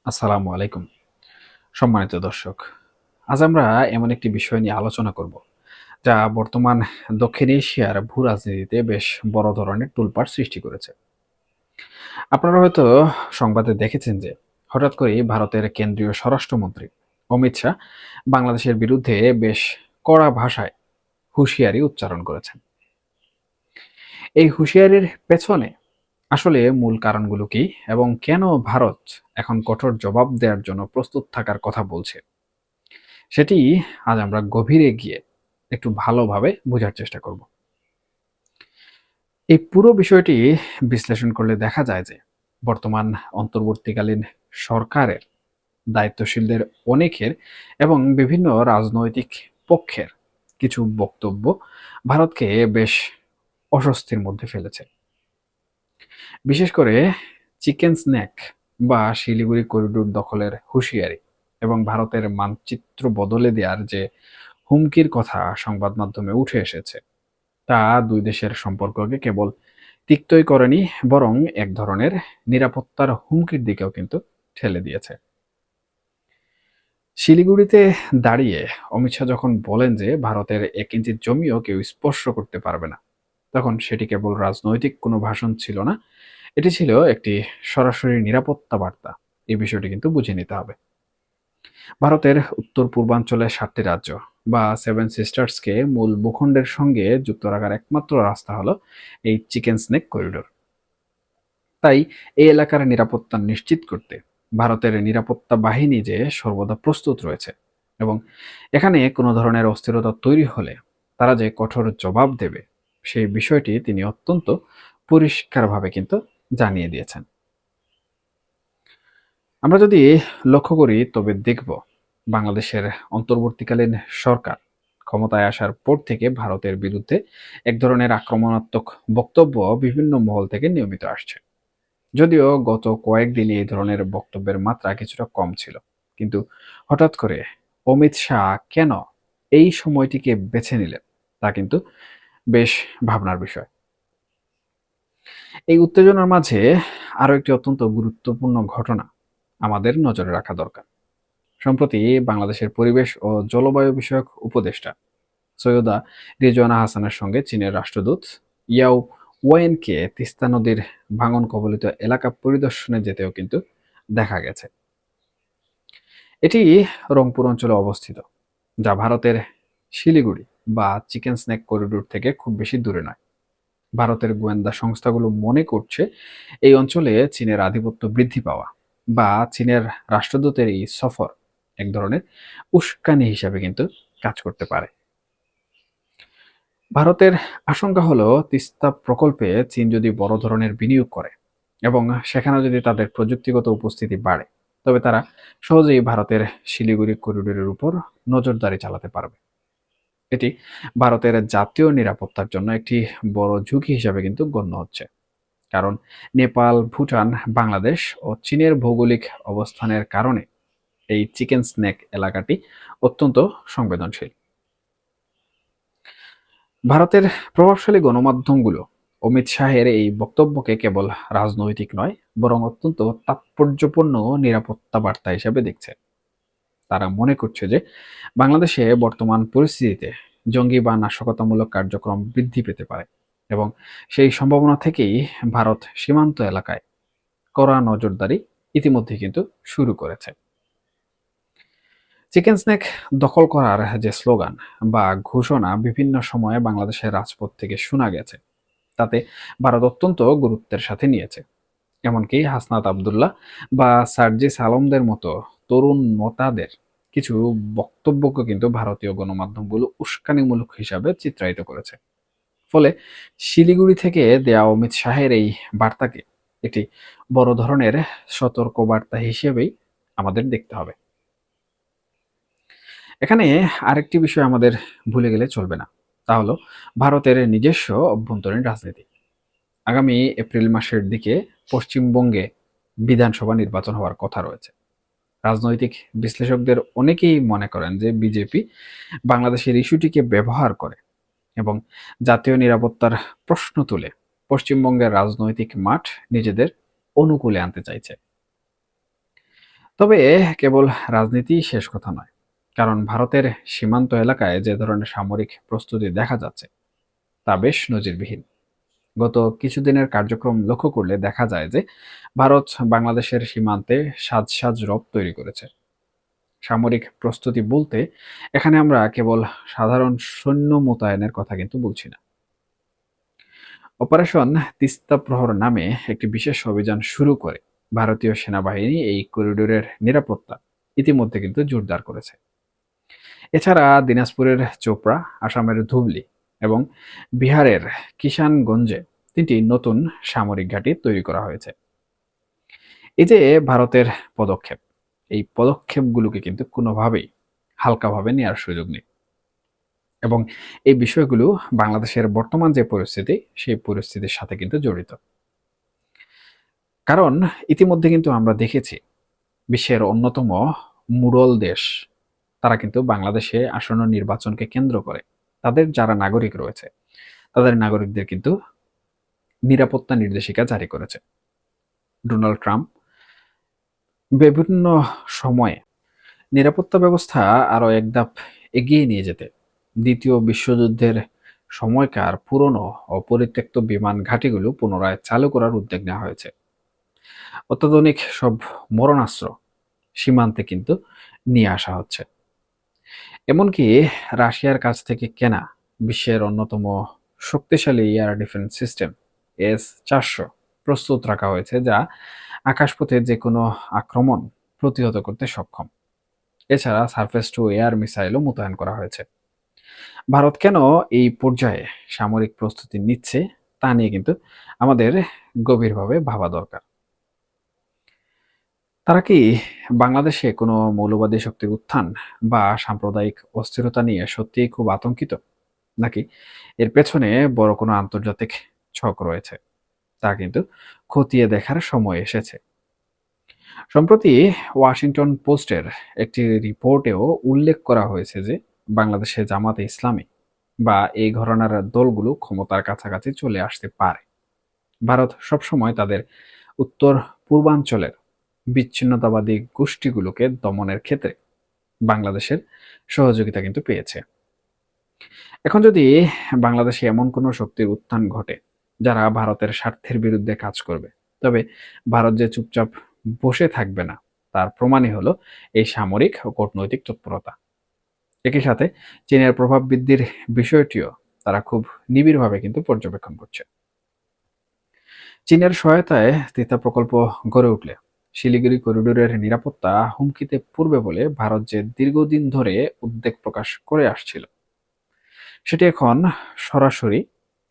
আসসালামু আলাইকুম। সম্মানিত দর্শক, আজ আমরা এমন একটি বিষয় নিয়ে আলোচনা করব, যা বর্তমান দক্ষিণ এশিয়ার ভূ-রাজনীতিতে বেশ বড় ধরনের তোলপাড় সৃষ্টি করেছে। আপনারা হয়তো সংবাদে দেখেছেন যে হঠাৎ করেই ভারতের কেন্দ্রীয় স্বরাষ্ট্রমন্ত্রী অমিত শাহ বাংলাদেশের বিরুদ্ধে বেশ কড়া ভাষায় হুঁশিয়ারি উচ্চারণ করেছেন। এই হুঁশিয়ারির পেছনে আসলে মূল কারণগুলো কি এবং কেন ভারত এখন কঠোর জবাব দেওয়ার জন্য প্রস্তুত থাকার কথা বলছে, সেটি আজ আমরা গভীরে গিয়ে একটু ভালোভাবে বোঝার চেষ্টা করব। এই পুরো বিষয়টি বিশ্লেষণ করলে দেখা যায় যে বর্তমান অন্তর্বর্তীকালীন সরকারের দায়িত্বশীলদের অনেকের এবং বিভিন্ন রাজনৈতিক পক্ষের কিছু বক্তব্য ভারতকে বেশ অস্বস্তির মধ্যে ফেলেছে। বিশেষ করে চিকেন স্ন্যাক বা শিলিগুড়ি করিডোর দখলের হুঁশিয়ারি এবং ভারতের মানচিত্র বদলে দেওয়ার যে হুমকির কথা সংবাদ মাধ্যমে উঠে এসেছে, তা দুই দেশের সম্পর্ককে কেবল তিক্তই করেনি, বরং এক ধরনের নিরাপত্তার হুমকির দিকেও কিন্তু ঠেলে দিয়েছে। শিলিগুড়িতে দাঁড়িয়ে অমিত শাহ যখন বলেন যে ভারতের ১ ইঞ্চি জমিও কেউ স্পর্শ করতে পারবে না, তখন সেটি কেবল রাজনৈতিক কোনো ভাষণ ছিল না, এটি ছিল একটি সরাসরি নিরাপত্তা বার্তা। এই বিষয়টি কিন্তু বুঝে নিতে হবে। ভারতের উত্তর পূর্বাঞ্চলে ৭টি রাজ্য বা সেভেন সিস্টার্সকে মূল ভূখণ্ডের সঙ্গে যুক্ত রাখার একমাত্র রাস্তা হলো এই চিকেন স্নেক করিডোর। তাই এই এলাকার নিরাপত্তা নিশ্চিত করতে ভারতের নিরাপত্তা বাহিনী যে সর্বদা প্রস্তুত রয়েছে এবং এখানে কোনো ধরনের অস্থিরতা তৈরি হলে তারা যে কঠোর জবাব দেবে, সেই বিষয়টি তিনি অত্যন্ত পরিষ্কারভাবে কিন্তু জানিয়ে দিয়েছেন। আমরা যদি লক্ষ্য করি তবে দেখব বাংলাদেশের অন্তর্বর্তীকালীন সরকার ক্ষমতায় আসার পর থেকে ভারতের বিরুদ্ধে এক ধরনের আক্রমণাত্মক বক্তব্য বিভিন্ন মহল থেকে নিয়মিত আসছে। যদিও গত কয়েকদিন এই ধরনের বক্তব্যের মাত্রা কিছুটা কম ছিল, কিন্তু হঠাৎ করে অমিত শাহ কেন এই সময়টিকে বেছে নিলেন, তা কিন্তু বেশ ভাবনার বিষয়। এই উত্তেজনার মাঝে আরো একটি অত্যন্ত গুরুত্বপূর্ণ ঘটনা আমাদের নজরে রাখা দরকার। সম্প্রতি বাংলাদেশের পরিবেশ ও জলবায়ু বিষয়ক উপদেষ্টা সৈয়দা রিজওয়ানা হাসানের সঙ্গে চীনের রাষ্ট্রদূত ইয়াও ওয়েনকে তিস্তা নদীর ভাঙন কবলিত এলাকা পরিদর্শনে যেতেও কিন্তু দেখা গেছে। এটি রংপুর অঞ্চলে অবস্থিত, যা ভারতের শিলিগুড়ি বা চিকেন স্ন্যাক করিডোর থেকে খুব বেশি দূরে নয়। ভারতের গোয়েন্দা সংস্থাগুলো মনে করছে এই অঞ্চলে চীনের আধিপত্য বৃদ্ধি পাওয়া বা চীনের রাষ্ট্রদূতের এই সফর এক ধরনের উস্কানি হিসাবে কিন্তু কাজ করতে পারে। ভারতের আশঙ্কা হলো তিস্তা প্রকল্পে চীন যদি বড় ধরনের বিনিয়োগ করে এবং সেখানে যদি তাদের প্রযুক্তিগত উপস্থিতি বাড়ে, তবে তারা সহজেই ভারতের শিলিগুড়ি করিডোরের উপর নজরদারি চালাতে পারবে। এটি ভারতের জাতীয় নিরাপত্তার জন্য একটি বড় ঝুঁকি হিসাবে কিন্তু গণ্য হচ্ছে, কারণ নেপাল, ভুটান, বাংলাদেশ ও চীনের ভৌগোলিক অবস্থানের কারণে এই চিকেন স্নেক এলাকাটি অত্যন্ত সংবেদনশীল। ভারতের প্রভাবশালী গণমাধ্যমগুলো অমিত শাহের এই বক্তব্যকে কেবল রাজনৈতিক নয়, বরং অত্যন্ত তাৎপর্যপূর্ণ নিরাপত্তা বার্তা হিসেবে দেখছে। তারা মনে করছে যে বাংলাদেশে বর্তমান পরিস্থিতিতে জঙ্গি বা নাশকতামূলক কার্যক্রম বৃদ্ধি পেতে পারে এবং সেই সম্ভাবনা থেকেই ভারত সীমান্ত এলাকায় কড়া নজরদারি ইতিমধ্যে কিন্তু শুরু করেছে। চিকেন স্ন্যাক দখল করার যে স্লোগান বা ঘোষণা বিভিন্ন সময়ে বাংলাদেশের রাজপথ থেকে শোনা গেছে, তাতে ভারত অত্যন্ত গুরুত্বের সাথে নিয়েছে। এমনকি হাসনাত আবদুল্লাহ বা সার্জিস আলমদের মতো তরুণ নেতাদের কিছু বক্তব্যকে কিন্তু ভারতীয় গণমাধ্যমগুলো উস্কানিমূলক হিসাবে চিত্রায়িত করেছে। ফলে শিলিগুড়ি থেকে দেয়া অমিত শাহের এই বার্তাকে একটি বড় ধরনের সতর্ক বার্তা হিসেবেই আমাদের দেখতে হবে। এখানে আরেকটি বিষয় আমাদের ভুলে গেলে চলবে না, তা হলো ভারতের নিজস্ব অভ্যন্তরীণ রাজনীতি। আগামী এপ্রিল মাসের দিকে পশ্চিমবঙ্গে বিধানসভা নির্বাচন হওয়ার কথা রয়েছে। রাজনৈতিক বিশ্লেষকদের অনেকেই মনে করেন যে বিজেপি বাংলাদেশের ইস্যুটিকে ব্যবহার করে এবং জাতীয় নিরাপত্তার প্রশ্ন তুলে পশ্চিমবঙ্গের রাজনৈতিক মাঠ নিজেদের অনুকূলে আনতে চাইছে। তবে কেবল রাজনীতিই শেষ কথা নয়। কারণ ভারতের সীমান্ত এলাকায় যে ধরনের সামরিক প্রস্তুতি দেখা যাচ্ছে তা বেশ নজিরবিহীন। গত কিছুদিনের কার্যক্রম লক্ষ্য করলে দেখা যায় যে ভারত বাংলাদেশের সীমান্তে সাজ সাজ রব তৈরি করেছে। সামরিক প্রস্তুতি বলতে এখানে আমরা কেবল সাধারণ সৈন্য মোতায়েনের কথা কিন্তু বলছি না। অপারেশন তিস্তা প্রহর নামে একটি বিশেষ অভিযান শুরু করে ভারতীয় সেনাবাহিনী এই করিডোরের নিরাপত্তা ইতিমধ্যে কিন্তু জোরদার করেছে। এছাড়া দিনাজপুরের চোপড়া, আসামের ধুবলি এবং বিহারের কিষানগঞ্জে ৩টি নতুন সামরিক ঘাঁটি তৈরি করা হয়েছে। এই যে ভারতের পদক্ষেপ, এই পদক্ষেপগুলোকে কিন্তু কোনোভাবেই হালকাভাবে নেওয়ার সুযোগ নেই এবং এই বিষয়গুলো বাংলাদেশের বর্তমান যে পরিস্থিতি, সেই পরিস্থিতির সাথে কিন্তু জড়িত। কারণ ইতিমধ্যে কিন্তু আমরা দেখেছি বিশ্বের অন্যতম মুরল দেশ তারা কিন্তু বাংলাদেশে আসন্ন নির্বাচনকে কেন্দ্র করে তাদের যারা নাগরিক রয়েছে তাদের নাগরিকদের কিন্তু নিরাপত্তা নির্দেশিকা জারি করেছে। ডোনাল্ড ট্রাম্প বিভিন্ন সময়ে নিরাপত্তা ব্যবস্থা আরো এক ধাপ এগিয়ে নিয়ে যেতে দ্বিতীয় বিশ্বযুদ্ধের সময়কার পুরনো ও পরিত্যক্ত বিমান ঘাঁটিগুলো পুনরায় চালু করার উদ্যোগ নেওয়া হয়েছে। অত্যাধুনিক সব মরণাস্ত্র সীমান্তে কিন্তু নিয়ে আসা হচ্ছে। এমনকি রাশিয়ার কাছ থেকে কেনা বিশ্বের অন্যতম শক্তিশালী এয়ার ডিফেন্স সিস্টেম S-400 প্রস্তুত রাখা হয়েছে, যা আকাশপথে যে কোনো আক্রমণ প্রতিহত করতে সক্ষম। এছাড়া সারফেস টু এয়ার মিসাইলও মোতায়েন করা হয়েছে। ভারত কেন এই পর্যায়ে সামরিক প্রস্তুতি নিচ্ছে তা নিয়ে কিন্তু আমাদের গভীরভাবে ভাবা দরকার। তারা কি বাংলাদেশে কোনো মৌলবাদী শক্তির উত্থান বা সাম্প্রদায়িক অস্থিরতা নিয়ে সত্যিই খুব আতঙ্কিত, নাকি এর পেছনে বড় কোনো আন্তর্জাতিক ছক রয়েছে তা কিন্তু খতিয়ে দেখার সময় এসেছে। সম্প্রতি ওয়াশিংটন পোস্টের একটি রিপোর্টেও উল্লেখ করা হয়েছে যে বাংলাদেশে জামাতে ইসলামী বা এই ঘরানার দলগুলো ক্ষমতার কাছাকাছি চলে আসতে পারে। ভারত সবসময় তাদের উত্তর পূর্বাঞ্চলের বিচ্ছিন্নতাবাদী গোষ্ঠীগুলোকে দমনের ক্ষেত্রে বাংলাদেশের সহযোগিতা কিন্তু পেয়েছে। এখন যদি বাংলাদেশে এমন কোনো শক্তির উত্থান ঘটে যারা ভারতের স্বার্থের বিরুদ্ধে কাজ করবে, তবে ভারত যে চুপচাপ বসে থাকবে না তার প্রমাণই হলো এই সামরিক ও কূটনৈতিক তৎপরতা। একই সাথে চীনের প্রভাব বৃদ্ধির বিষয়টিও তারা খুব নিবিড়ভাবে কিন্তু পর্যবেক্ষণ করছে। চীনের সহায়তায় তিস্তা প্রকল্প গড়ে উঠলে শিলিগুড়ি করিডোরের নিরাপত্তা হুমকিতে পড়বে বলে ভারত যে দীর্ঘদিন ধরে উদ্বেগ প্রকাশ করে আসছিল, সেটি এখন সরাসরি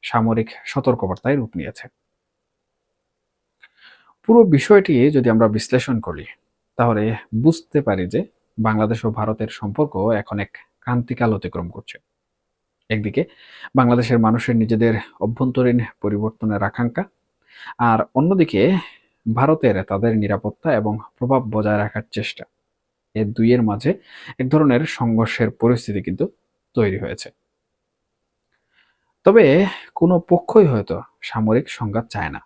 সামরিক সতর্কবার্তায় রূপ নিয়েছে। পুরো বিষয়টি যদি আমরা বিশ্লেষণ করি তাহলে বুঝতে পারি যে বাংলাদেশ ও ভারতের সম্পর্ক এখন এক ক্রান্তিকাল অতিক্রম করছে। একদিকে বাংলাদেশের মানুষের নিজেদের অভ্যন্তরীণ পরিবর্তনের আকাঙ্ক্ষা, আর অন্যদিকে ভারতের তাদের নিরাপত্তা এবং প্রভাব বজায় রাখার চেষ্টা। এর দুইয়ের মাঝে এক ধরনের সংঘর্ষের পরিস্থিতি কিন্তু তৈরি হয়েছে। তবে কোনো পক্ষই হয়তো সামরিক সংঘাত চায় না,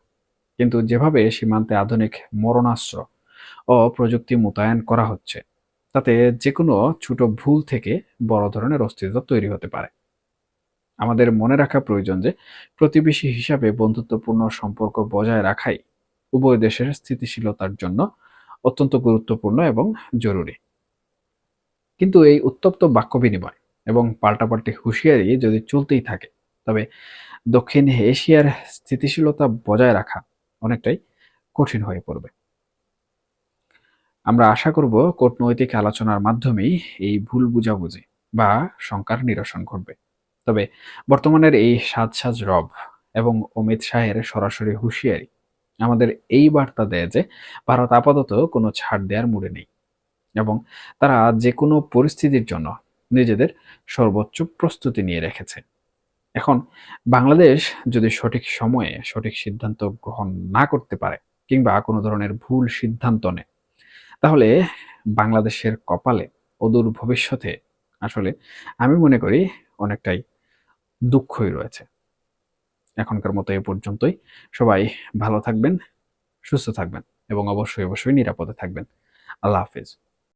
কিন্তু যেভাবে সীমান্তে আধুনিক মরণাস্ত্র ও প্রযুক্তি মোতায়েন করা হচ্ছে তাতে যে কোনো ছোট ভুল থেকে বড় ধরনের অস্থিরতা তৈরি হতে পারে। আমাদের মনে রাখা প্রয়োজন যে প্রতিবেশী হিসাবে বন্ধুত্বপূর্ণ সম্পর্ক বজায় রাখাই উভয় দেশের স্থিতিশীলতার জন্য অত্যন্ত গুরুত্বপূর্ণ এবং জরুরি। কিন্তু এই উত্তপ্ত বাক্য বিনিময় এবং পাল্টাপাল্টি হুঁশিয়ারি যদি চলতেই থাকে, তবে দক্ষিণ এশিয়ার স্থিতিশীলতা বজায় রাখা অনেকটাই কঠিন হয়ে পড়বে। আমরা আশা করব কূটনৈতিক আলোচনার মাধ্যমেই এই ভুল বুঝাবুঝি বা শঙ্কার নিরসন ঘটবে। তবে বর্তমানের এই সাজ সাজ রব এবং অমিত শাহের সরাসরি হুঁশিয়ারি আমাদের এই বার্তা দেয় যে ভারত আপাতত কোনো ছাড় দেওয়ার মুডে নেই এবং তারা যে কোনো পরিস্থিতির জন্য নিজেদের সর্বোচ্চ প্রস্তুতি নিয়ে রেখেছে। এখন বাংলাদেশ যদি সঠিক সময়ে সঠিক সিদ্ধান্ত গ্রহণ না করতে পারে কিংবা কোনো ধরনের ভুল সিদ্ধান্ত নেয়, তাহলে বাংলাদেশের কপালে অদূর ভবিষ্যতে আসলে আমি মনে করি অনেকটাই দুঃখই রয়েছে। এখনকার মতো এ পর্যন্তই। সবাই ভালো থাকবেন, সুস্থ থাকবেন এবং অবশ্যই নিরাপদে থাকবেন। আল্লাহ হাফেজ।